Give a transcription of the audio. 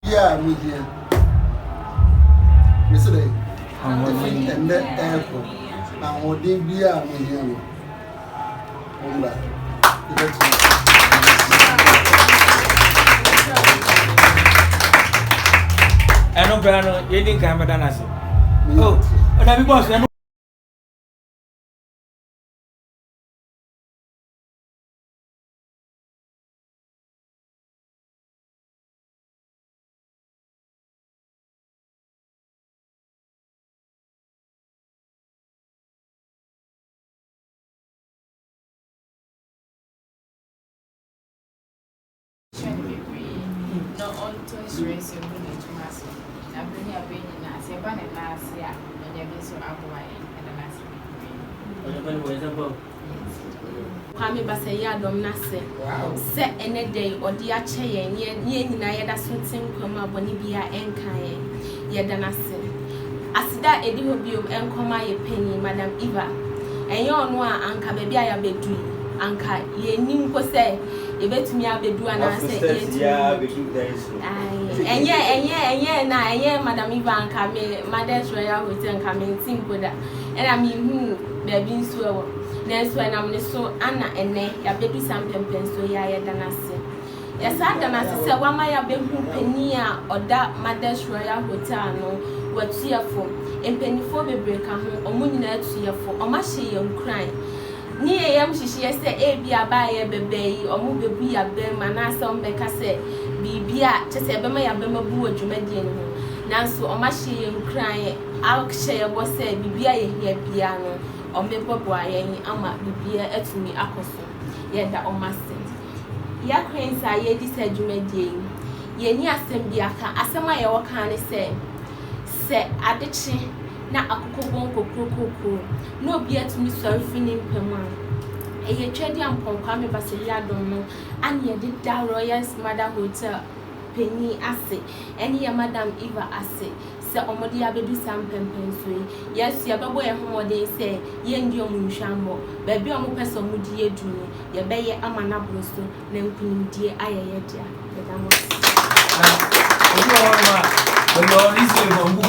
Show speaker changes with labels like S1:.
S1: Yeah, me here. Mr. Day, and the airport. And what they be a me here.
S2: I know, Brano, you didn't come than us. Oh, that was
S3: no on to insurance you need to mass. I bring your brain in as a banner last year, and there is so outway and the last week. Kwame Basaya dom nase se ene day odi ache ye nyina ye da sotin kwama boni bia enkan ye da nase asida edi hobiom enkoma ye penny Madam Eva enye ono a anka be bia ya bedu anka ye nim ko se ye betumi abedu anase ye bedu enye Madam Eva anka me Mother's Royal Hotel anka me tinkoda era mi hu baby nso ewo Nenso enamne so ana ene ya bedu sampempen so ya danase. Ya sa danase se wama ya behu pani a oda Mother's Royal Hotel no watuafo. Empanifo bebre ka ho omo nyina atuafo. Oma hye ye nkran. Ni yeyam hihye se ebi aba ye bebe yi omo bebu ya be manase ombeka se bibia chese be ma ya be mabu adwumadie no. Nanso oma hye ye nkran a hye ye bo se bibia ye hia bia no. Omebobo ayen ama bibia etumi akoso yeda omase ya kwensa ye di sadwumadie ye ni asem bia ka asem aye wo kan ne se adeche na akokobon kokokoko na obi etumi sorfi ni mpema eye twedi ampon Kwame Basaya don no ane ye da Royal Mother Hotel penny ase ene ya Madam Eva ase se omodi abedu sampempen so yes ya bebo ye homode se ye ndi omunhwambo ba bi omo pese omudi edunu ye beye amana broso na nkunimdie ayeye dia bedamo
S2: na obi o ma o yo ri se